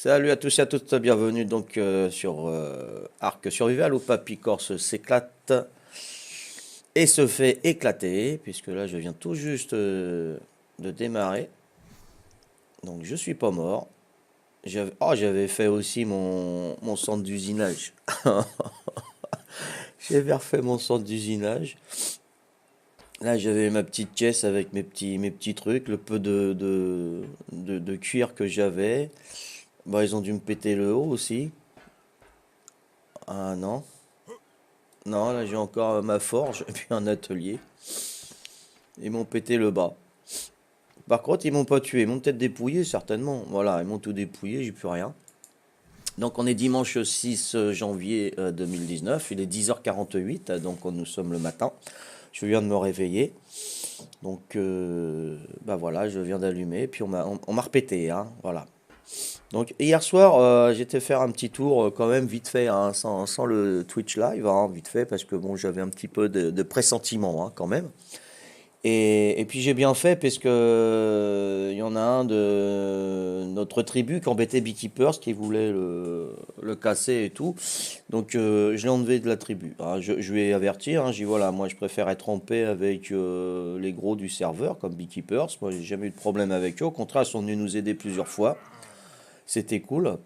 Salut à tous et à toutes, bienvenue donc sur Arc Survival où Papy Corse s'éclate et se fait éclater, puisque là je viens tout juste de démarrer, donc je suis pas mort. J'avais fait aussi mon centre d'usinage. J'avais refait mon centre d'usinage. Là j'avais ma petite caisse avec mes petits trucs, le peu de cuir que j'avais. Bon, ils ont dû me péter le haut aussi. Ah non. Non, là j'ai encore ma forge et puis un atelier. Ils m'ont pété le bas. Par contre, ils m'ont pas tué, ils m'ont peut-être dépouillé certainement. Voilà, ils m'ont tout dépouillé, j'ai plus rien. Donc on est dimanche 6 janvier 2019, il est 10h48, donc nous sommes le matin. Je viens de me réveiller. Donc bah voilà, je viens d'allumer, puis on m'a repété, hein, voilà. Donc hier soir, j'étais faire un petit tour quand même vite fait, hein, sans le Twitch live, hein, vite fait, parce que bon, j'avais un petit peu de pressentiment, hein, quand même. Et puis j'ai bien fait parce que il y en a un de notre tribu qui embêtait Beekeepers, qui voulait le casser et tout. Donc je l'ai enlevé de la tribu. Ah, je lui ai averti, hein, j'ai dit voilà, moi je préfère être en paix avec les gros du serveur comme Beekeepers. Moi j'ai jamais eu de problème avec eux. Au contraire, ils sont venus nous aider plusieurs fois. C'était cool.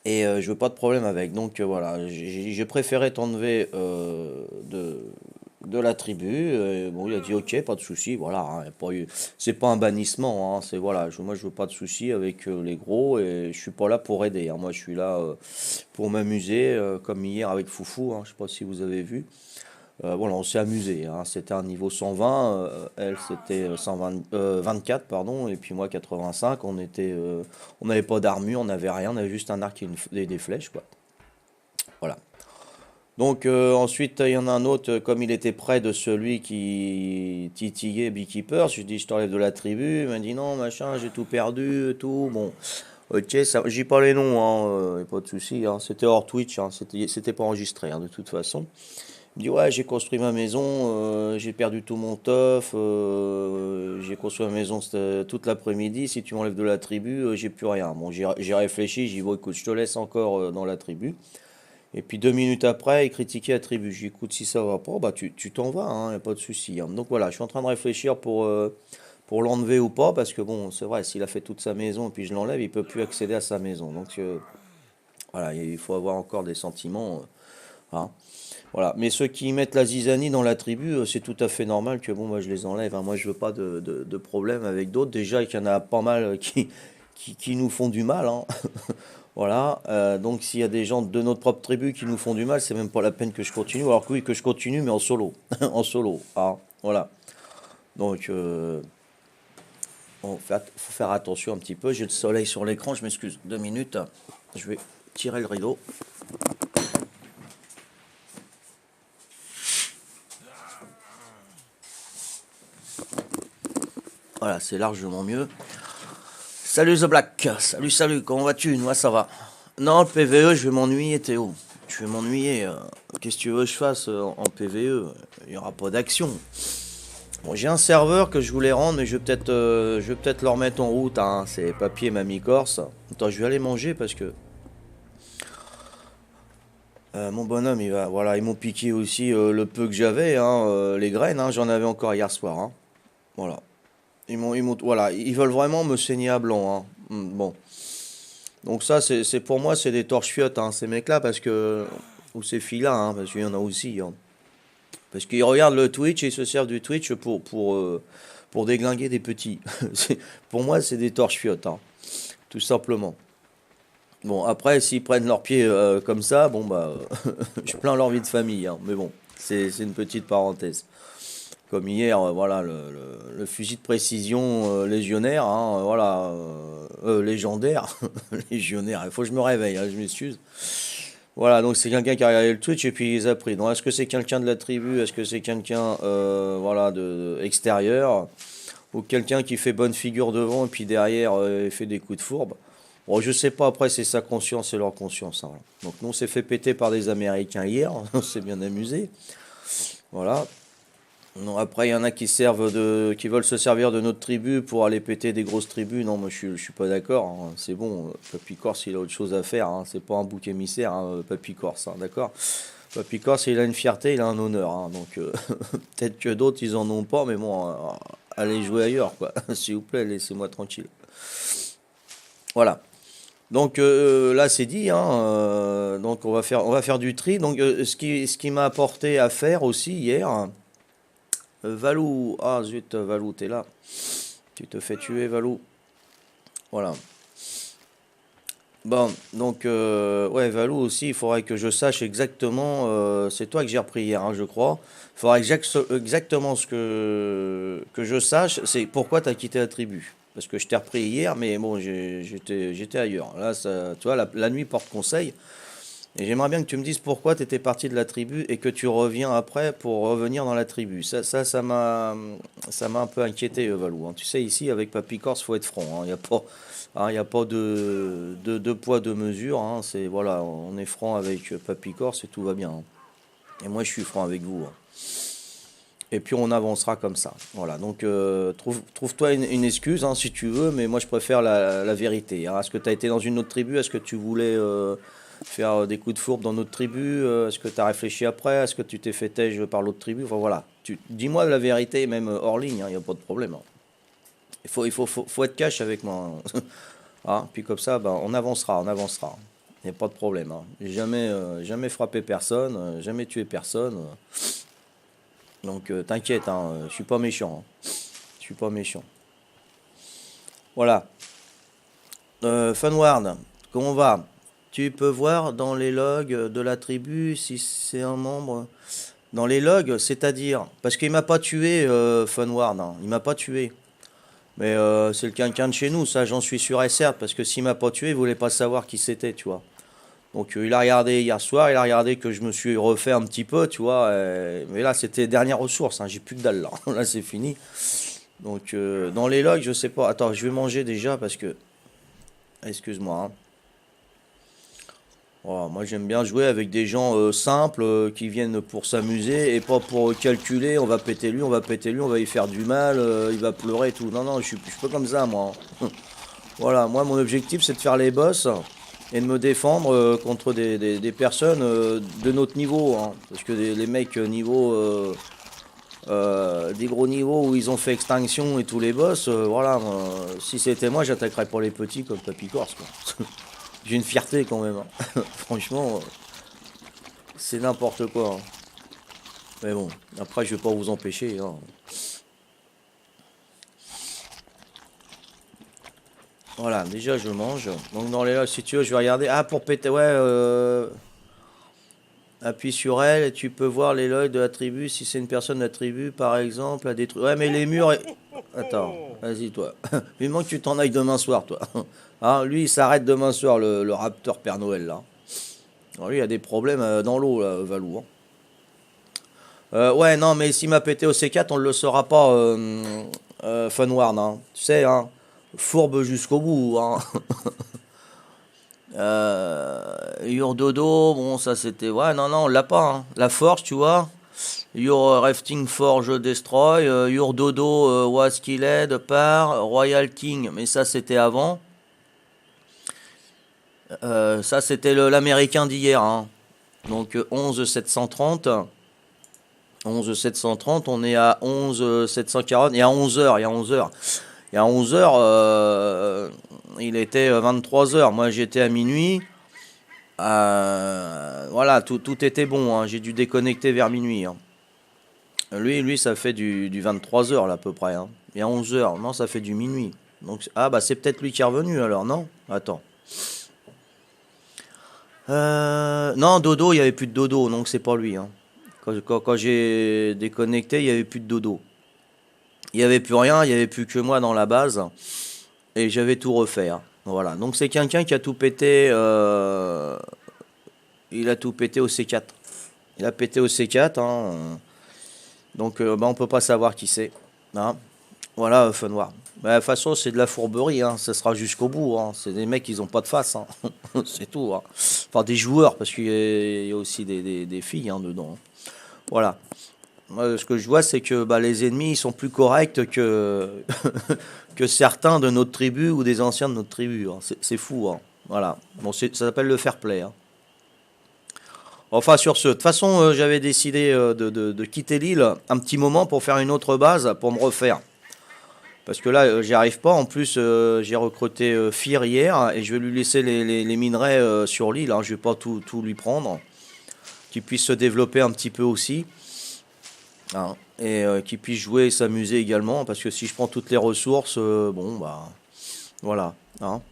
Et je veux pas de problème avec. Donc voilà, j'ai préféré t'enlever de la tribu. Bon, il a dit ok, pas de souci. Voilà, hein, y a pas eu, c'est pas un bannissement. Hein, c'est voilà, moi je veux pas de souci avec les gros et je suis pas là pour aider. Hein, moi je suis là pour m'amuser, comme hier avec Foufou. Hein, je sais pas si vous avez vu. Voilà, on s'est amusé. Hein, c'était un niveau 120, elle c'était 120, 24 pardon, et puis moi 85. On n'avait pas d'armure, on n'avait rien, on avait juste un arc et des flèches quoi. Voilà. Donc ensuite il y en a un autre, comme il était près de celui qui titillait Beekeeper, je lui dis je t'enlève de la tribu, il m'a dit non machin, j'ai tout perdu, tout. Bon, ok, ça, j'ai pas les noms, hein, y a pas de souci, hein, c'était hors Twitch, hein, c'était pas enregistré hein, de toute façon. Il me dit ouais j'ai construit ma maison, j'ai perdu tout mon tof, j'ai construit ma maison toute l'après-midi, si tu m'enlèves de la tribu, j'ai plus rien. Bon j'ai réfléchi, j'ai dit bon écoute je te laisse encore dans la tribu. Et puis 2 minutes après il critiquait la tribu. J'ai dit écoute si ça va pas, bah tu t'en vas, hein, y a pas de souci. Hein. Donc voilà, je suis en train de réfléchir pour l'enlever ou pas, parce que bon c'est vrai, s'il a fait toute sa maison et puis je l'enlève, il peut plus accéder à sa maison. Donc voilà, il faut avoir encore des sentiments. Hein. Voilà. Mais ceux qui mettent la zizanie dans la tribu, c'est tout à fait normal que bon, moi je les enlève. Hein. Moi je veux pas de problème avec d'autres. Déjà qu'il y en a pas mal qui nous font du mal. Hein. Voilà. Donc s'il y a des gens de notre propre tribu qui nous font du mal, c'est même pas la peine que je continue. Alors que oui, que je continue, mais en solo. En solo. Hein. Voilà. Donc faut faire attention un petit peu. J'ai le soleil sur l'écran, je m'excuse. 2 minutes. Je vais tirer le rideau. Voilà, c'est largement mieux. Salut The Black, salut, comment vas-tu? Moi ça va. Non, le PVE, je vais m'ennuyer Théo. Je vais m'ennuyer. Qu'est-ce que tu veux que je fasse en PVE? Il n'y aura pas d'action. Bon, j'ai un serveur que je voulais rendre, mais je vais peut-être le remettre en route. Hein. C'est Papier Mamie Corse. Attends, je vais aller manger parce que mon bonhomme, voilà, ils m'ont piqué aussi le peu que j'avais, hein, les graines. Hein, j'en avais encore hier soir. Hein. Voilà. Voilà, ils veulent vraiment me saigner à blanc. Hein. Bon. Donc ça, pour moi, c'est des torche-fiottes, hein, ces mecs-là, parce que... Ou ces filles-là, hein, parce qu'il y en a aussi. Hein. Parce qu'ils regardent le Twitch et ils se servent du Twitch pour déglinguer des petits. Pour moi, c'est des torche-fiottes, hein, tout simplement. Bon, après, s'ils prennent leurs pieds comme ça, bon, bah, je plains leur vie de famille. Hein, mais bon, c'est une petite parenthèse. Comme hier, voilà, le fusil de précision légionnaire, hein, voilà, légendaire, légionnaire, il faut que je me réveille, hein, je m'excuse. Voilà, donc c'est quelqu'un qui a regardé le Twitch et puis il les a pris. Donc est-ce que c'est quelqu'un de la tribu, est-ce que c'est quelqu'un voilà, de extérieur, ou quelqu'un qui fait bonne figure devant et puis derrière il fait des coups de fourbe? Bon, je sais pas, après c'est sa conscience et leur conscience. Hein, voilà. Donc nous on s'est fait péter par des Américains hier, on s'est bien amusé. Voilà. Non, après, il y en a qui veulent se servir de notre tribu pour aller péter des grosses tribus. Non, moi, je suis pas d'accord, hein. C'est bon, Papy Corse, il a autre chose à faire, hein. C'est pas un bouc émissaire, hein, Papy Corse, hein, d'accord? Papy Corse, il a une fierté, il a un honneur, hein. Donc, peut-être que d'autres, ils en ont pas, mais bon, allez jouer ailleurs, quoi. S'il vous plaît, laissez-moi tranquille. Voilà. Donc là c'est dit, hein, donc on va faire du tri. Donc ce qui m'a apporté à faire aussi hier, Valou, ah zut, Valou, t'es là. Tu te fais tuer, Valou. Voilà. Bon, donc ouais, Valou aussi, il faudrait que je sache exactement. C'est toi que j'ai repris hier, hein, je crois. Il faudrait exactement ce que je sache, c'est pourquoi tu as quitté la tribu. Parce que je t'ai repris hier, mais bon, j'étais ailleurs. Là, ça, tu vois, la nuit porte conseil. Et j'aimerais bien que tu me dises pourquoi tu étais parti de la tribu et que tu reviens après pour revenir dans la tribu. Ça m'a un peu inquiété, Valou, hein. Tu sais, ici, avec Papy Corse, faut être franc, hein. Il y a pas de poids, de mesure, hein. Voilà, on est franc avec Papy Corse et tout va bien, hein. Et moi, je suis franc avec vous, hein. Et puis, on avancera comme ça. Voilà, donc trouve-toi une excuse, hein, si tu veux, mais moi, je préfère la vérité, hein. Est-ce que tu as été dans une autre tribu? Est-ce que tu voulais faire des coups de fourbe dans notre tribu? Est-ce que tu as réfléchi après? Est-ce que tu t'es fait têche par l'autre tribu? Enfin voilà, dis-moi la vérité, même hors ligne, il n'y a pas de problème, hein. Il faut être cash avec moi, hein. Ah, puis comme ça, bah, on avancera, on avancera. Il n'y a pas de problème, hein. J'ai jamais frappé personne, jamais tué personne. Donc t'inquiète, hein, je suis pas méchant, hein. Je suis pas méchant. Voilà. Funward, comment on va? Tu peux voir dans les logs de la tribu si c'est un membre. Dans les logs, c'est-à-dire. Parce qu'il m'a pas tué, Funward, hein. Il m'a pas tué. Mais c'est le quelqu'un de chez nous, ça j'en suis sûr et certain. Parce que s'il m'a pas tué, il voulait pas savoir qui c'était, tu vois. Donc il a regardé hier soir, il a regardé que je me suis refait un petit peu, tu vois. Mais là, c'était dernière ressource, hein. J'ai plus que dalle là. Là, c'est fini. Donc dans les logs, je sais pas. Attends, je vais manger déjà parce que. Excuse-moi, hein. Voilà, moi j'aime bien jouer avec des gens simples qui viennent pour s'amuser et pas pour calculer, on va péter lui, on va péter lui, on va y faire du mal, il va pleurer et tout. Non, non, je suis pas comme ça moi, hein. Voilà, moi mon objectif c'est de faire les boss et de me défendre contre des personnes de notre niveau, hein. Parce que les mecs niveau, des gros niveaux où ils ont fait extinction et tous les boss, voilà, si c'était moi j'attaquerais pour les petits comme Papy Corse, quoi. J'ai une fierté quand même, hein. Franchement, c'est n'importe quoi, hein. Mais bon, après, je vais pas vous empêcher, hein. Voilà, déjà, je mange. Donc, dans les logs, si tu veux, je vais regarder. Ah, pour péter, ouais, appuie sur elle et tu peux voir les logs de la tribu. Si c'est une personne de la tribu, par exemple, à détruire. Ouais, mais les murs. Attends, vas-y, toi. Vivement que tu t'en ailles demain soir, toi. Hein, lui, il s'arrête demain soir, le Raptor Père Noël, là. Alors, lui, il a des problèmes dans l'eau, là, Valou, hein. Ouais, non, mais s'il m'a pété au C4, on ne le saura pas, Funward, hein. Tu sais, hein, fourbe jusqu'au bout, hein. Your Dodo, bon, ça c'était. Ouais, non, non, on l'a pas, hein. La Forge, tu vois. Your Rafting Forge Destroy. Your Dodo was killed par Royal King, mais ça c'était avant. Ça c'était l'américain d'hier, hein. Donc 11 730. 11 730, on est à 11 740, il y a 11 heures, il y a 11 heures. Il y a 11 heures, il était 23 heures, moi j'étais à minuit. Voilà, tout était bon, hein. J'ai dû déconnecter vers minuit, hein. Lui, ça fait du 23 heures là, à peu près, hein. Il y a 11 heures, non, ça fait du minuit. Donc, ah bah c'est peut-être lui qui est revenu alors, non? Attends. Non, Dodo, il n'y avait plus de Dodo, donc c'est pas lui, hein. Quand j'ai déconnecté, il n'y avait plus de Dodo. Il n'y avait plus rien, il n'y avait plus que moi dans la base. Et j'avais tout refait, hein. Voilà. Donc c'est quelqu'un qui a tout pété. Il a tout pété au C4. Il a pété au C4, hein. Donc bah, on peut pas savoir qui c'est, hein. Voilà, Funward. Bah, de toute façon, c'est de la fourberie, hein. Ça sera jusqu'au bout, hein. C'est des mecs qui n'ont pas de face, hein. C'est tout, hein. Enfin, des joueurs, parce qu'il y a aussi des filles, hein, dedans, hein. Voilà. Moi, ce que je vois, c'est que bah, les ennemis, ils sont plus corrects que, que certains de notre tribu ou des anciens de notre tribu, hein. C'est fou, hein. Voilà. Bon, ça s'appelle le fair play, hein. Enfin, sur ce, de toute façon, j'avais décidé de quitter l'île un petit moment pour faire une autre base pour me refaire. Parce que là, j'y arrive pas. En plus, j'ai recruté Fir hier et je vais lui laisser les minerais sur l'île, hein. Je vais pas tout lui prendre. Qu'il puisse se développer un petit peu aussi, hein. Et qu'il puisse jouer et s'amuser également. Parce que si je prends toutes les ressources, bon, bah, voilà, hein.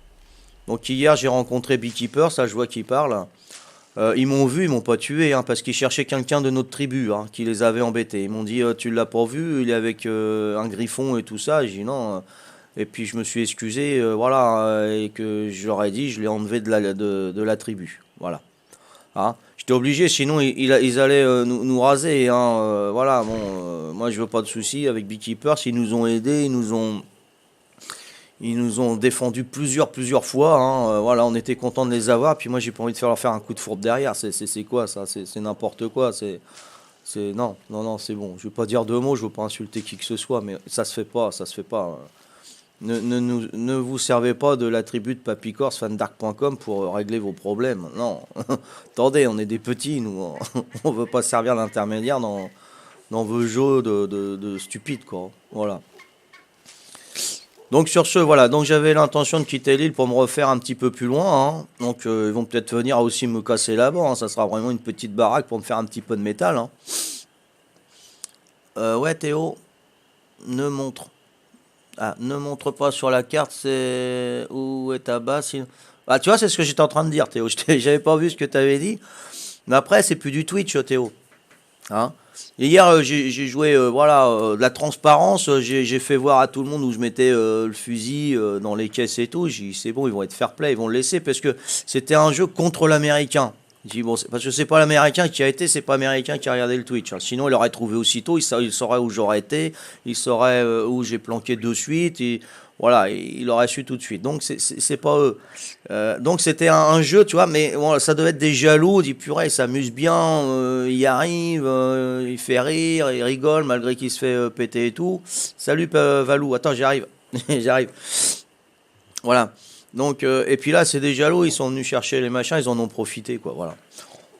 Donc hier, j'ai rencontré Beekeeper, ça je vois qu'il parle. Ils m'ont vu, ils m'ont pas tué, hein, parce qu'ils cherchaient quelqu'un de notre tribu, hein, qui les avait embêtés. Ils m'ont dit, tu l'as pas vu, il est avec un griffon et tout ça. J'ai dit non. Et puis je me suis excusé, voilà, et que je leur ai dit, je l'ai enlevé de la tribu. Voilà. Hein. J'étais obligé, sinon ils allaient nous raser, hein, voilà, bon, moi je veux pas de soucis avec Beekeeper. S'ils nous ont aidés, ils nous ont défendu plusieurs fois, hein, voilà, on était content de les avoir. Puis moi, j'ai pas envie de leur faire un coup de fourbe derrière. C'est quoi ça? C'est n'importe quoi. Non, non, non, c'est bon. Je vais pas dire deux mots, je veux pas insulter qui que ce soit, mais ça se fait pas, ça se fait pas. Ne vous servez pas de la tribu de Papycorse, fandark.com pour régler vos problèmes. Non, attendez, on est des petits, nous. On veut pas servir d'intermédiaire dans vos jeux de stupides, quoi. Voilà. Donc sur ce, voilà, donc j'avais l'intention de quitter l'île pour me refaire un petit peu plus loin, hein. Donc ils vont peut-être venir aussi me casser là-bas, hein. Ça sera vraiment une petite baraque pour me faire un petit peu de métal, hein. Ouais Théo, ne montre. Ah, ne montre pas sur la carte, c'est où est ta base. Ah tu vois, c'est ce que j'étais en train de dire Théo. J'avais pas vu ce que tu avais dit. Mais après, c'est plus du Twitch Théo. Hein. Et hier, j'ai joué voilà, de la transparence. J'ai fait voir à tout le monde où je mettais le fusil dans les caisses et tout. J'ai dit, c'est bon, ils vont être fair play, ils vont le laisser parce que c'était un jeu contre l'américain. J'ai dit, bon, parce que c'est pas l'américain qui a été, c'est pas l'américain qui a regardé le Twitch, hein. Sinon, il aurait trouvé aussitôt, il saurait où j'aurais été, il saurait où j'ai planqué de suite. Et, voilà, il aurait su tout de suite. Donc, c'est pas eux. Donc c'était un jeu, tu vois, mais bon, ça devait être des jaloux. On dit purée, il s'amuse bien, il y arrive, il fait rire, il rigole malgré qu'il se fait péter et tout. Salut Valou, attends, j'arrive, j'arrive. Voilà. Donc et puis là, c'est des jaloux, ils sont venus chercher les machins, ils en ont profité, quoi. Voilà.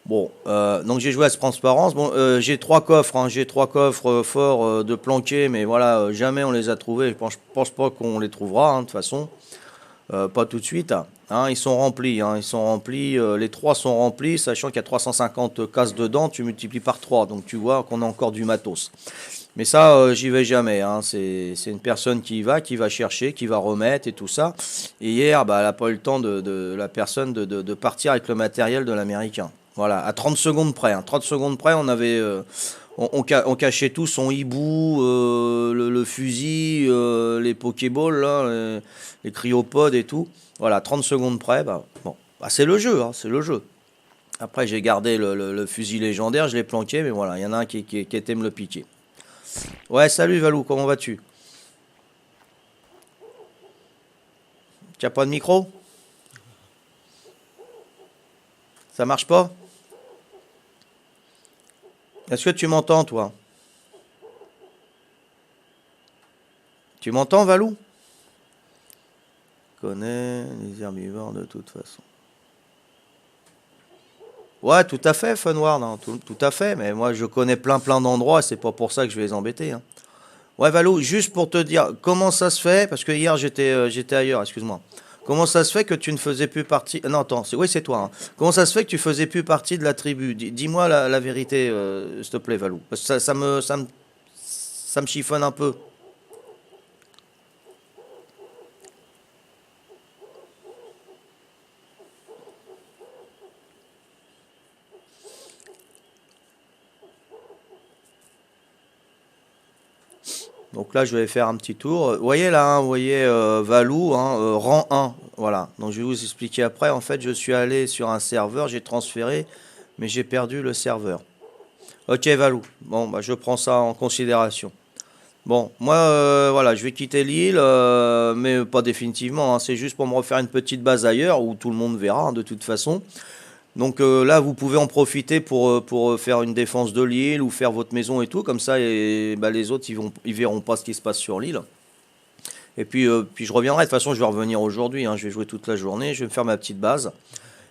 Bon, donc j'ai joué à cette transparence. Bon, j'ai trois coffres, hein, j'ai trois coffres forts de planqués, mais voilà, jamais on les a trouvés. Je pense pas qu'on les trouvera, hein, de toute façon. Pas tout de suite, hein, ils sont remplis, hein, ils sont remplis, les trois sont remplis, sachant qu'il y a 350 cases dedans, tu multiplies par 3, donc tu vois qu'on a encore du matos. Mais ça, j'y vais jamais, hein, c'est une personne qui va chercher, qui va remettre et tout ça. Et hier, bah, elle n'a pas eu le temps de la personne de partir avec le matériel de l'américain. Voilà, à 30 secondes près, hein, 30 secondes près, on avait... on cachait tout, son hibou, le fusil, les Pokéballs, là, les cryopodes et tout. Voilà, 30 secondes près, bah, bon, bah, c'est le jeu, hein, c'est le jeu. Après, j'ai gardé le fusil légendaire, je l'ai planqué, mais voilà, il y en a un qui était me le piquer. Ouais, salut Valou, comment vas-tu? Tu n'as pas de micro? Ça marche pas? Est-ce que tu m'entends, toi? Tu m'entends, Valou? Connais les herbivores de toute façon. Ouais, tout à fait, Funward, hein, tout à fait. Mais moi, je connais plein d'endroits. C'est pas pour ça que je vais les embêter, hein. Ouais, Valou, juste pour te dire comment ça se fait, parce que hier j'étais ailleurs, excuse-moi. Comment ça se fait que tu ne faisais plus partie. Non, attends, oui, c'est toi, hein. Comment ça se fait que tu faisais plus partie de la tribu? Dis-moi la vérité, s'il te plaît, Valou. Parce que ça me chiffonne un peu. Donc là, je vais faire un petit tour. Vous voyez là, hein, vous voyez Valou, hein, rang 1. Voilà. Donc je vais vous expliquer après. En fait, je suis allé sur un serveur, j'ai transféré, mais j'ai perdu le serveur. Ok, Valou. Bon, bah, je prends ça en considération. Bon, moi, voilà, je vais quitter l'île, mais pas définitivement, hein. C'est juste pour me refaire une petite base ailleurs où tout le monde verra, hein, de toute façon. Donc là, vous pouvez en profiter pour faire une défense de l'île ou faire votre maison et tout. Comme ça, et, bah, les autres, ils verront pas ce qui se passe sur l'île. Et puis je reviendrai. De toute façon, je vais revenir aujourd'hui, hein. Je vais jouer toute la journée. Je vais me faire ma petite base.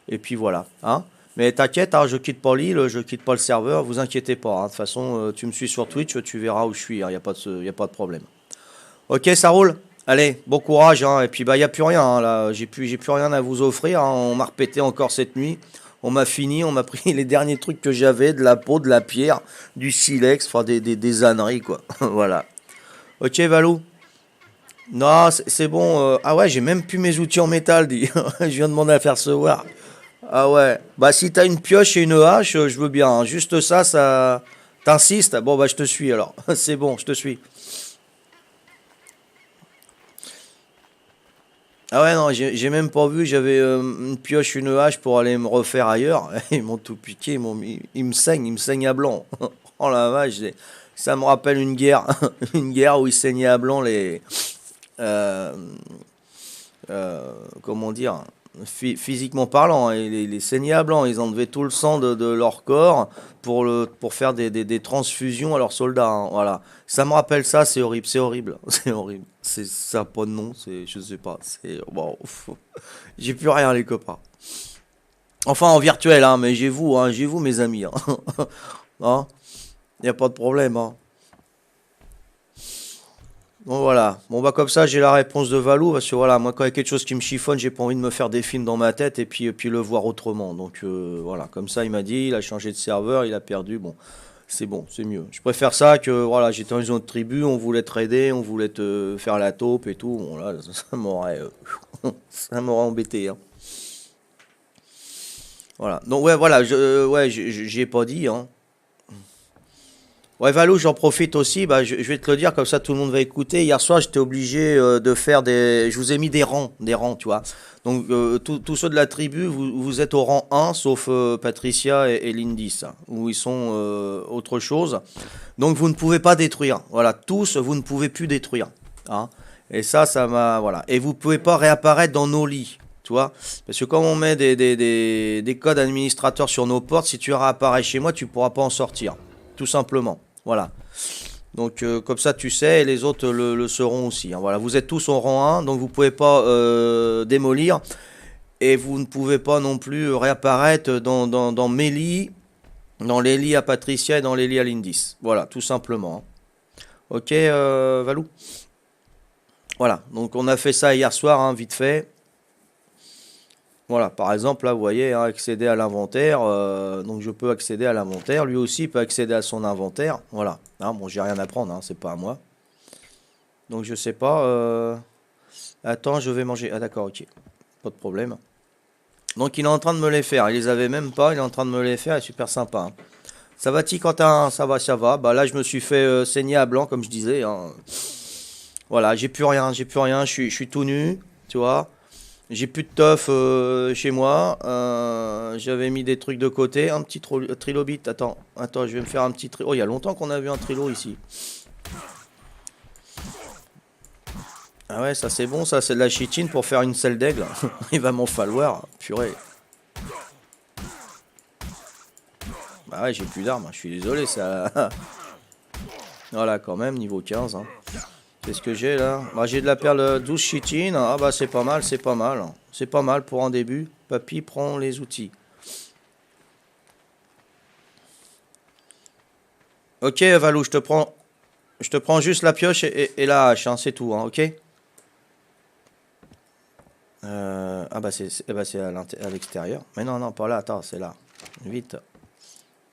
Et puis voilà. Hein. Mais t'inquiète, hein, je quitte pas l'île, je quitte pas le serveur. Vous inquiétez pas. Hein. De toute façon, tu me suis sur Twitch, tu verras où je suis. Il n'y a pas de problème. Ok, ça roule. Allez, bon courage. Hein. Et puis bah, il n'y a plus rien. Hein, là, j'ai plus rien à vous offrir. Hein. On m'a répété encore cette nuit. On m'a fini, on m'a pris les derniers trucs que j'avais, de la peau, de la pierre, du silex, enfin des âneries quoi. Voilà. Ok Valou. Non, c'est bon. Ah ouais, j'ai même plus mes outils en métal, dit. Je viens de demander à faire recevoir. Ah ouais. Bah si t'as une pioche et une hache, je veux bien. Hein. Juste ça, ça. T'insistes? Bon bah je te suis alors. C'est bon, je te suis. Ah ouais, non, j'ai même pas vu. J'avais une pioche, une hache pour aller me refaire ailleurs. Ils m'ont tout piqué. Ils me saignent à blanc. Oh la vache. Ça me rappelle une guerre. Une guerre où ils saignaient à blanc les. euh, Comment dire, physiquement parlant, hein, les saignait à blanc, ils enlevaient tout le sang de leur corps pour faire des transfusions à leurs soldats. Hein, voilà. Ça me rappelle ça, c'est horrible, c'est horrible, c'est horrible. Ça n'a pas de nom, je sais pas, c'est bon, j'ai plus rien les copains. Enfin en virtuel, hein, mais j'ai vous mes amis. Hein. Hein, y a pas de problème. Hein. Bon voilà, bon bah comme ça j'ai la réponse de Valou, parce que voilà, moi quand il y a quelque chose qui me chiffonne, j'ai pas envie de me faire des films dans ma tête et puis le voir autrement. Donc voilà, comme ça il m'a dit, il a changé de serveur, il a perdu, bon, c'est mieux. Je préfère ça que voilà, j'étais dans une autre tribu, on voulait te raider, on voulait te faire la taupe et tout, bon là ça m'aurait ça m'aurait embêté. Hein. Voilà, donc ouais voilà, ouais j'ai pas dit, hein. Ouais, Valou, j'en profite aussi. Bah, je vais te le dire, comme ça tout le monde va écouter. Hier soir, j'étais obligé de faire des. Je vous ai mis des rangs, tu vois. Donc, tous ceux de la tribu, vous êtes au rang 1, sauf Patricia et Lindis, hein, où ils sont autre chose. Donc, vous ne pouvez pas détruire. Voilà, tous, vous ne pouvez plus détruire. Hein. Et ça m'a. Voilà. Et vous ne pouvez pas réapparaître dans nos lits. Tu vois? Parce que quand on met des codes administrateurs sur nos portes, si tu réapparais chez moi, tu ne pourras pas en sortir. Tout simplement. Voilà. Donc comme ça tu sais, et les autres le seront aussi. Hein. Voilà, vous êtes tous au rang 1, donc vous ne pouvez pas démolir. Et vous ne pouvez pas non plus réapparaître dans mes lits, dans les lits à Patricia et dans les lits à Lindis. Voilà, tout simplement. Hein. Ok, Valou? Voilà, donc on a fait ça hier soir, hein, vite fait. Voilà, par exemple, là, vous voyez, hein, accéder à l'inventaire. Donc, je peux accéder à l'inventaire. Lui aussi peut accéder à son inventaire. Voilà. Hein, bon, j'ai rien à prendre, hein, c'est pas à moi. Donc, je sais pas. Attends, je vais manger. Ah, d'accord, ok. Pas de problème. Donc, il est en train de me les faire. Il les avait même pas. Il est en train de me les faire. Il est super sympa. Hein. Ça va-t-il, Quentin? Ça va, ça va. Bah, là, je me suis fait saigner à blanc, comme je disais. Hein. Voilà, j'ai plus rien. J'ai plus rien. Je suis tout nu. Tu vois. J'ai plus de teuf chez moi. J'avais mis des trucs de côté. Un petit trilobite. Attends, je vais me faire un petit trilo. Oh, il y a longtemps qu'on a vu un trilo ici. Ah ouais, ça c'est bon, ça c'est de la chitine pour faire une selle d'aigle. Il va m'en falloir. Purée. Bah ouais, j'ai plus d'armes. Je suis désolé, ça. Voilà, quand même, niveau 15. Hein. Qu'est-ce que j'ai là? Bah, j'ai de la perle 12 chitine. Ah bah c'est pas mal, c'est pas mal. C'est pas mal pour un début. Papy prend les outils. Ok Valou, je te prends juste la pioche et la hache, hein, c'est tout, hein, ok? Ah bah c'est à l'extérieur. Mais non, non, pas là, attends, c'est là. Vite.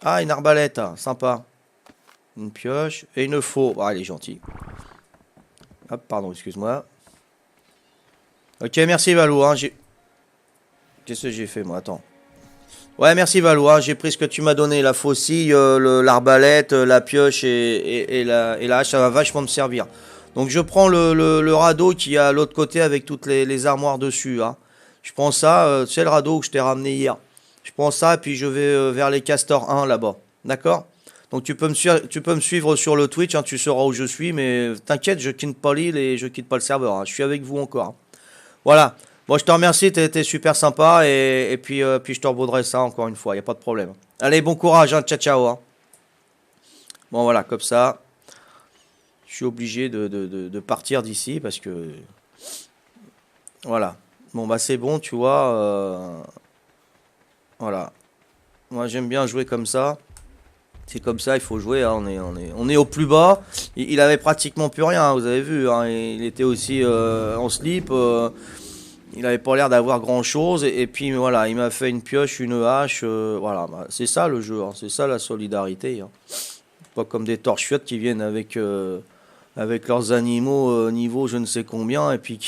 Ah, une arbalète, hein, sympa. Une pioche et une faux. Ah, elle est gentille. Hop, pardon, excuse-moi. Ok, merci Valou, hein, Qu'est-ce que j'ai fait moi? Attends. Ouais, merci Valou, hein, j'ai pris ce que tu m'as donné, la faucille, l'arbalète, la pioche et la hache, ça va vachement me servir. Donc je prends le radeau qui est à l'autre côté avec toutes les armoires dessus. Hein. Je prends ça, c'est le radeau que je t'ai ramené hier. Je prends ça et puis je vais vers les castors 1 là-bas. D'accord? Donc tu peux me suivre sur le Twitch, hein, tu sauras où je suis, mais t'inquiète, je quitte pas l'île et je quitte pas le serveur. Hein. Je suis avec vous encore. Hein. Voilà. Bon, je te remercie, t'as été super sympa et puis je te revaudrai ça encore une fois, il n'y a pas de problème. Allez, bon courage, hein, ciao ciao. Hein. Bon voilà, comme ça, je suis obligé de partir d'ici parce que voilà. Bon bah c'est bon, tu vois. Voilà. Moi j'aime bien jouer comme ça. C'est comme ça, il faut jouer. Hein. On est au plus bas. Il avait pratiquement plus rien, hein, vous avez vu. Hein. Il était aussi en slip. Il avait pas l'air d'avoir grand chose. Et puis voilà, il m'a fait une pioche, une hache. Voilà, bah, c'est ça le jeu. Hein. C'est ça la solidarité. Hein. Pas comme des torchiottes qui viennent avec leurs animaux niveau je ne sais combien et puis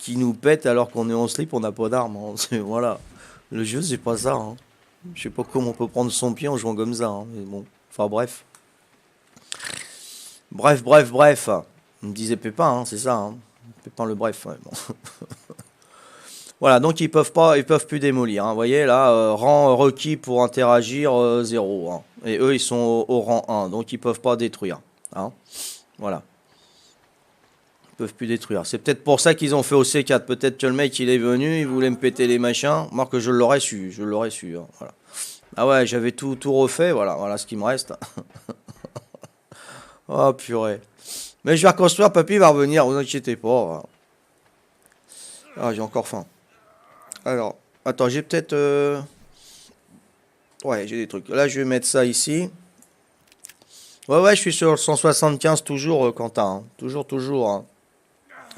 qui nous pètent alors qu'on est en slip, on n'a pas d'armes. Hein. Voilà. Le jeu, c'est pas ça. Hein. Je sais pas comment on peut prendre son pied en jouant comme ça. Hein. Mais bon, enfin bref. Bref. Il me disait Pépin, hein, c'est ça. Hein. Pépin le bref. Ouais, bon. Voilà, donc ils peuvent plus démolir. Hein. Vous voyez là, rang requis pour interagir 0. Hein. Et eux, ils sont au rang 1, donc ils peuvent pas détruire. Hein. Voilà. Ils peuvent plus détruire. C'est peut-être pour ça qu'ils ont fait au C4. Peut-être que le mec il est venu, il voulait me péter les machins. Moi que je l'aurais su. Hein. Voilà. Ah ouais, j'avais tout refait. Voilà ce qui me reste. Oh purée. Mais je vais reconstruire, papy va revenir, vous inquiétez pas. Ah, j'ai encore faim. Alors, attends, j'ai peut-être... Ouais, j'ai des trucs. Là, je vais mettre ça ici. Ouais, je suis sur le 175 toujours, Quentin. Hein. Toujours. Hein.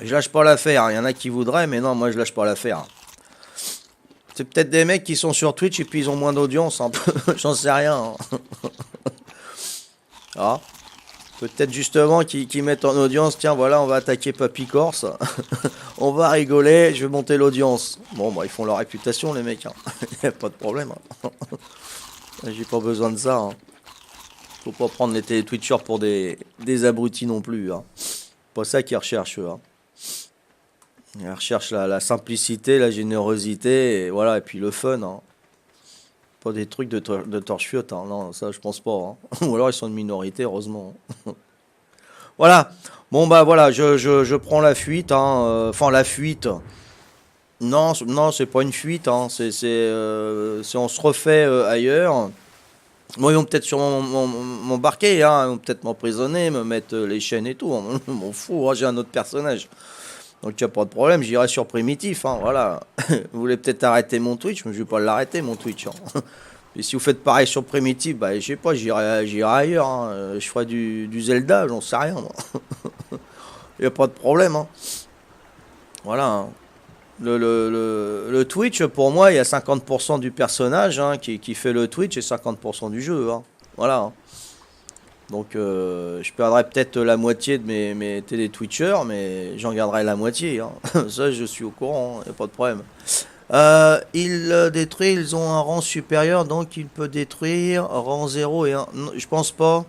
Je lâche pas l'affaire. Hein. Il y en a qui voudraient, mais non, moi, je lâche pas l'affaire. Hein. C'est peut-être des mecs qui sont sur Twitch et puis ils ont moins d'audience. Hein. J'en sais rien. Hein. Ah. Peut-être justement qui mettent en audience, tiens voilà on va attaquer Papy Corse, on va rigoler, je vais monter l'audience. Bon bah ils font leur réputation les mecs, hein. Y a pas de problème. Hein. J'ai pas besoin de ça. Hein. Faut pas prendre les télé-twitchers pour des abrutis non plus. Hein. Pas ça qu'ils recherchent eux. Hein. Ils recherchent la simplicité, la générosité, et voilà, et puis le fun. Hein. Pas des trucs de torchiotte, hein. Non, ça je pense pas. Hein. Ou alors ils sont une minorité, heureusement. Voilà. Bon bah voilà, je prends la fuite. Hein. Enfin la fuite. Non, c'est pas une fuite. Hein. C'est on se refait ailleurs. Bon, ils vont peut-être sûrement m'embarquer, hein. Ils vont peut-être m'emprisonner, me mettre les chaînes et tout. Je m'en fous, hein. J'ai un autre personnage. Donc il n'y a pas de problème, j'irai sur Primitif. Hein. Voilà. Vous voulez peut-être arrêter mon Twitch, mais je vais pas l'arrêter mon Twitch. Hein. Et si vous faites pareil sur Primitif, bah je sais pas, j'irai ailleurs. Hein. Je ferai du Zelda, j'en sais rien. Il n'y a pas de problème. Hein. Voilà. Hein. Le Twitch, pour moi, il y a 50% du personnage hein, qui fait le Twitch et 50% du jeu. Hein. Voilà. Hein. Donc, je perdrai peut-être la moitié de mes télé-twitchers, mais j'en garderai la moitié. Hein. Ça, je suis au courant, il n'y a pas de problème. Il détruit, ils ont un rang supérieur, donc il peut détruire rang 0 et 1. Non, je pense pas.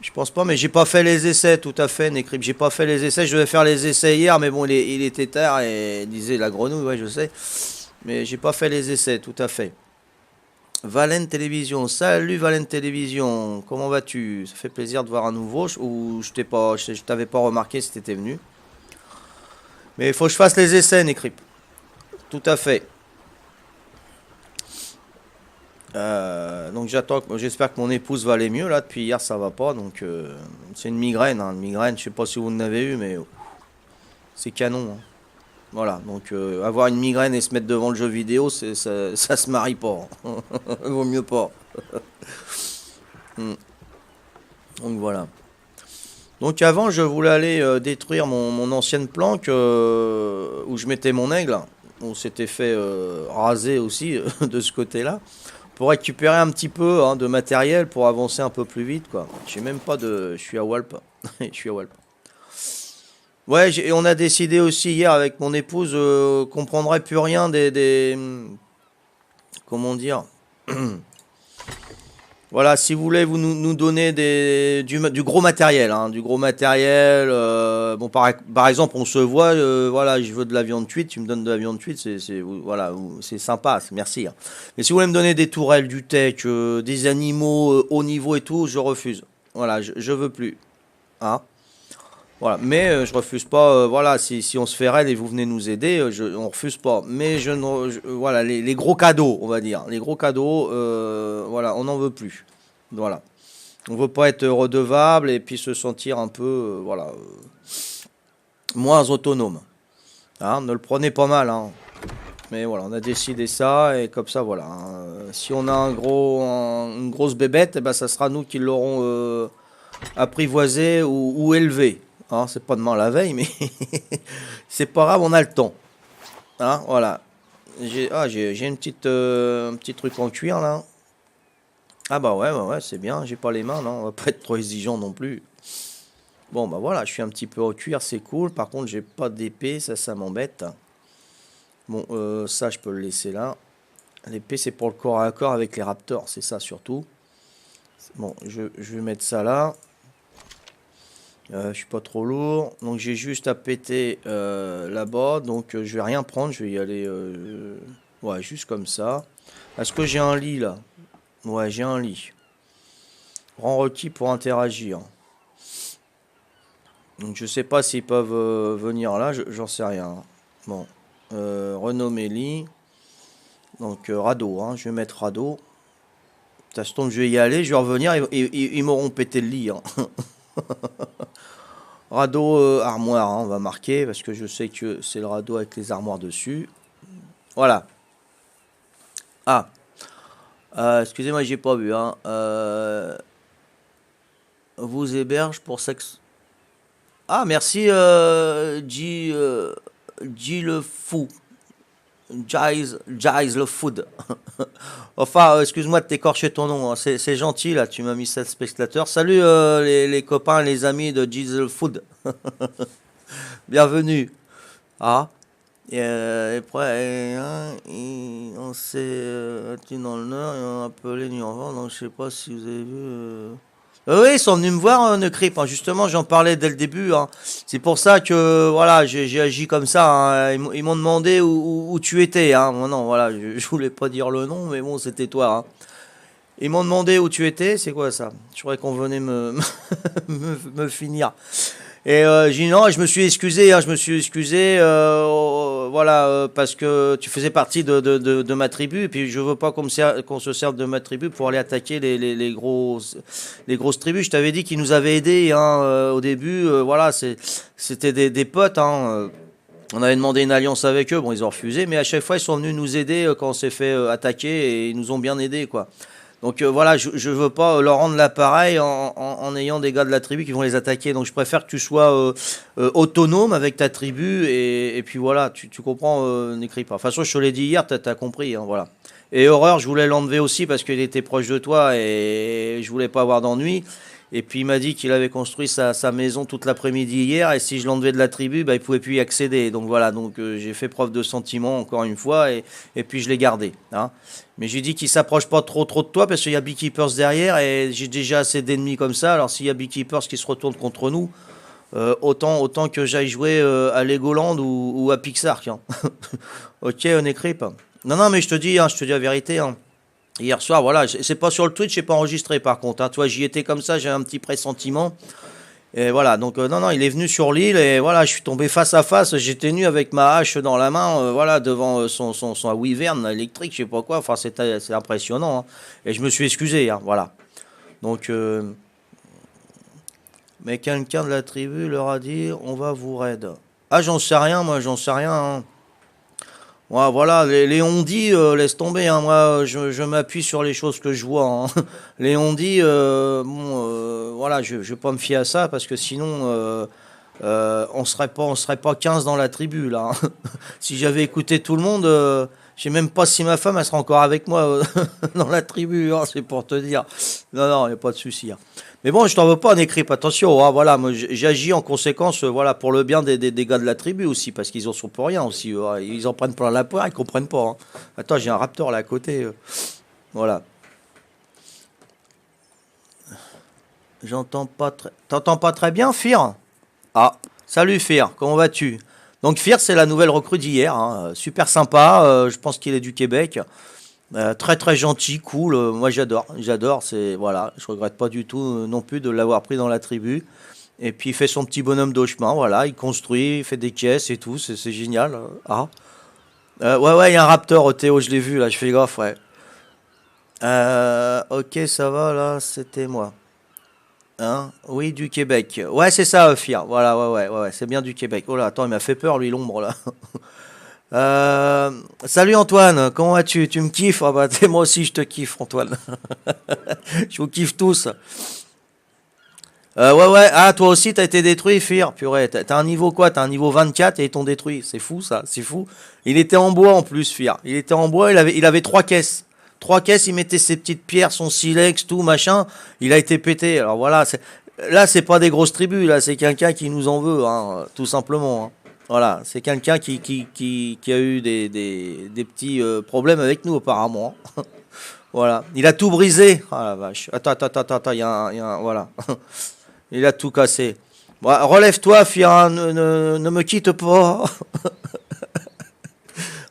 Je pense pas, mais j'ai pas fait les essais, tout à fait, Necrypt. J'ai pas fait les essais, je devais faire les essais hier, mais bon, il était tard et disait la grenouille, ouais, je sais. Mais j'ai pas fait les essais, tout à fait. Valen Télévision, salut Valen Télévision, comment vas-tu? Ça fait plaisir de voir un nouveau, ou je t'avais pas remarqué si t'étais venu. Mais il faut que je fasse les essais, Necrypt. Tout à fait. Donc j'attends, j'espère que mon épouse va aller mieux là, depuis hier ça va pas, donc c'est une migraine, hein, une migraine, je sais pas si vous en avez eu, mais c'est canon. Hein. Voilà, donc avoir une migraine et se mettre devant le jeu vidéo, ça se marie pas. Hein. Vaut mieux pas. Donc voilà. Donc avant, je voulais aller détruire mon ancienne planque où je mettais mon aigle. On s'était fait raser aussi de ce côté-là. Pour récupérer un petit peu hein, de matériel pour avancer un peu plus vite, quoi. J'ai même pas de... Je suis à Walp. Je suis à Walp. Ouais, et on a décidé aussi hier avec mon épouse qu'on prendrait plus rien comment dire? Voilà, si vous voulez, vous nous donnez du gros matériel, hein, du gros matériel. Bon, par exemple, on se voit, voilà, je veux de la viande cuite, tu me donnes de la viande cuite, voilà, c'est sympa, merci. Hein. Mais si vous voulez me donner des tourelles, du tech, des animaux haut niveau et tout, je refuse. Voilà, je veux plus. Hein. Voilà, mais je refuse pas, voilà, si on se fait raid et vous venez nous aider, on refuse pas. Mais voilà, les gros cadeaux, on va dire, les gros cadeaux, voilà, on n'en veut plus. Voilà, on veut pas être redevable et puis se sentir un peu, voilà, moins autonome. Hein, ne le prenez pas mal, hein. Mais voilà, on a décidé ça et comme ça, voilà, hein. Si on a une grosse bébête, eh ben, ça sera nous qui l'aurons apprivoisée ou élevée. Hein, c'est pas demain la veille, mais c'est pas grave, on a le temps. Hein, voilà. J'ai un petit truc en cuir là. Ah bah ouais, c'est bien. J'ai pas les mains, non. On va pas être trop exigeant non plus. Bon bah voilà, je suis un petit peu en cuir, c'est cool. Par contre, j'ai pas d'épée, ça m'embête. Bon, ça, je peux le laisser là. L'épée, c'est pour le corps à corps avec les raptors, c'est ça surtout. Bon, je vais mettre ça là. Je suis pas trop lourd. Donc, j'ai juste à péter là-bas. Donc, je vais rien prendre. Je vais y aller ouais, juste comme ça. Est-ce que j'ai un lit là? Ouais, j'ai un lit. Rang requis pour interagir. Donc, je sais pas s'ils peuvent venir là. J'en sais rien. Bon. Renommer lit. Donc, radeau. Hein. Je vais mettre radeau. Ça se tombe, je vais y aller, je vais revenir, ils m'auront pété le lit. Hein. Radeau armoire, hein, on va marquer, parce que je sais que c'est le radeau avec les armoires dessus. Voilà. Ah, excusez-moi, j'ai pas vu. Hein. Vous héberge pour sexe. Ah, merci, G le fou. Jize le food. Enfin, excuse-moi de t'écorcher ton nom. Hein. C'est gentil, là. Tu m'as mis 7 spectateurs. Salut les copains, les amis de Jize le food. Bienvenue. Ah. Et après, hein, on s'est tenu dans le Nord et on a appelé New York. Donc, je sais pas si vous avez vu. Oui, ils sont venus me voir, Necryp, hein. Justement, j'en parlais dès le début. Hein. C'est pour ça que voilà, j'ai agi comme ça. Hein. Ils m'ont demandé où tu étais. Hein. Bon, non, voilà, je voulais pas dire le nom, mais bon, c'était toi. Hein. Ils m'ont demandé où tu étais. C'est quoi ça? Je croyais qu'on venait me finir. Et j'ai dit non, je me suis excusé, hein, je me suis excusé, voilà, parce que tu faisais partie de ma tribu, et puis je veux pas qu'on se serve de ma tribu pour aller attaquer les grosses tribus. Je t'avais dit qu'ils nous avaient aidés hein, au début, voilà, c'était des potes. Hein, on avait demandé une alliance avec eux, bon, ils ont refusé, mais à chaque fois, ils sont venus nous aider quand on s'est fait attaquer, et ils nous ont bien aidés, quoi. Donc voilà, je veux pas leur rendre l'appareil en ayant des gars de la tribu qui vont les attaquer. Donc je préfère que tu sois autonome avec ta tribu et puis voilà, tu comprends, n'écris pas. De toute façon, je te l'ai dit hier, t'as compris, hein, voilà. Et Horreur, je voulais l'enlever aussi parce qu'il était proche de toi et je voulais pas avoir d'ennui. Et puis il m'a dit qu'il avait construit sa maison toute l'après-midi hier et si je l'enlevais de la tribu, bah, il pouvait plus y accéder. Donc voilà, donc j'ai fait preuve de sentiment encore une fois et puis je l'ai gardé. Hein. Mais j'ai dit qu'il s'approche pas trop de toi parce qu'il y a Beekeepers derrière et j'ai déjà assez d'ennemis comme ça. Alors s'il y a Beekeepers qui se retournent contre nous, autant que j'aille jouer à Legoland ou à Pixar. Hein. Ok, on écrit pas. Non, mais je te dis la vérité. Hein. Hier soir, voilà, c'est pas sur le Twitch, c'est pas enregistré par contre. Hein. Toi, j'y étais comme ça, j'ai un petit pressentiment. Et voilà, donc non, il est venu sur l'île et voilà, je suis tombé face à face. J'étais nu avec ma hache dans la main, voilà, devant son wyvern électrique, je sais pas quoi. Enfin, c'est impressionnant. Hein. Et je me suis excusé, hein, voilà. Donc, mais quelqu'un de la tribu leur a dit, on va vous raid. Ah, j'en sais rien, moi, j'en sais rien. Hein. Ouais, voilà, les on-dit, laisse tomber, hein, moi je m'appuie sur les choses que je vois. Hein. Les on-dit, bon, voilà, je vais pas me fier à ça parce que sinon on serait pas 15 dans la tribu là. Hein. Si j'avais écouté tout le monde, je sais même pas si ma femme elle sera encore avec moi dans la tribu, hein, c'est pour te dire. Non, il n'y a pas de souci. Hein. Mais bon, je t'en veux pas, Nécryp, attention, hein, voilà, moi j'agis en conséquence, voilà, pour le bien des gars de la tribu aussi, parce qu'ils en sont pour rien aussi, ils en prennent plein la poire, ils comprennent pas. Hein. Attends, j'ai un raptor là à côté, voilà. T'entends pas très bien, Fir? Ah, salut Fir, comment vas-tu? Donc Fir, c'est la nouvelle recrue d'hier, hein, super sympa, je pense qu'il est du Québec. Très très gentil, cool. Moi j'adore. C'est voilà, je regrette pas du tout non plus de l'avoir pris dans la tribu. Et puis il fait son petit bonhomme de chemin, voilà, il construit, il fait des caisses et tout, c'est génial. Ah. Ouais, ouais, il y a un Raptor, Théo, je l'ai vu là, je fais gaffe, ouais. Ok, ça va là, c'était moi. Hein? Oui, du Québec. Ouais, c'est ça, Fir. Voilà, ouais, ouais, ouais, ouais, c'est bien du Québec. Oh là, attends, il m'a fait peur, lui, l'ombre là. Salut Antoine, comment vas-tu? Tu me kiffes? Ah bah, moi aussi, je te kiffe, Antoine. Je vous kiffe tous. Ouais, ouais. Ah, toi aussi, t'as été détruit, Fir. Purée, t'as un niveau quoi? T'as un niveau 24 et ils t'ont détruit. C'est fou, ça. C'est fou. Il était en bois en plus, Fir. Il était en bois, il avait trois caisses. Trois caisses, il mettait ses petites pierres, son silex, tout, machin. Il a été pété. Alors voilà, là, c'est pas des grosses tribus, là. C'est quelqu'un qui nous en veut, hein, tout simplement, hein. Voilà, c'est quelqu'un qui a eu des petits problèmes avec nous, apparemment, hein. Voilà. Il a tout brisé. Ah la vache. Attends, attends, attends, attends, voilà. Il a tout cassé. Bon, relève-toi, Fia, ne me quitte pas.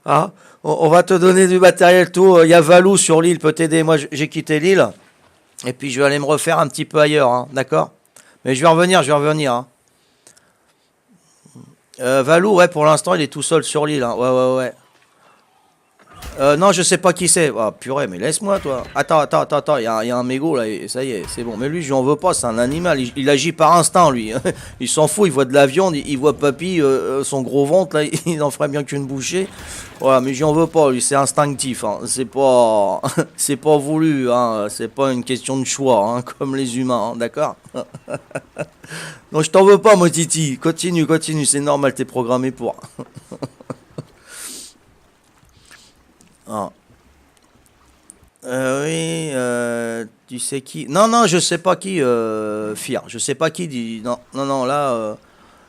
Hein. On va te donner du matériel, tout. Il y a Valou sur l'île, peut t'aider. Moi, j'ai quitté l'île. Et puis, je vais aller me refaire un petit peu ailleurs, hein, d'accord? Mais je vais revenir, je vais revenir, hein. Valou, ouais, pour l'instant, il est tout seul sur l'île, hein. Ouais, ouais, ouais. Non, je sais pas qui c'est. Ah, purée, mais laisse-moi, toi. Attends, attends, attends, attends. Il y a un mégot là, et ça y est, c'est bon. Mais lui, je lui en veux pas, c'est un animal. Il agit par instinct, lui. Il s'en fout, il voit de la viande, il voit papy, son gros ventre, là, il en ferait bien qu'une bouchée. Voilà, mais j'en veux pas, lui, c'est instinctif, hein. C'est pas. C'est pas voulu, hein. C'est pas une question de choix, hein, comme les humains, hein, d'accord? Non, je t'en veux pas, mon titi. Continue, continue, c'est normal, t'es programmé pour. Ah. Oui, tu sais qui? Non, non, je sais pas qui, Fir. Je sais pas qui dit. Non, non, non, là,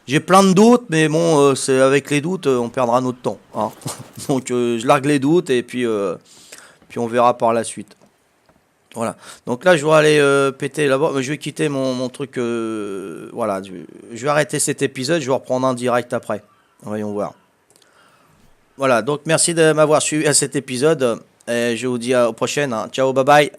j'ai plein de doutes, mais bon, c'est avec les doutes, on perdra notre temps, hein. Donc, je largue les doutes et puis on verra par la suite. Voilà. Donc là, je vais aller péter là-bas. Je vais quitter mon truc. Voilà. Je vais arrêter cet épisode. Je vais reprendre un direct après. Voyons voir. Voilà. Donc, merci de m'avoir suivi à cet épisode. Et je vous dis au prochain, hein. Ciao, bye bye.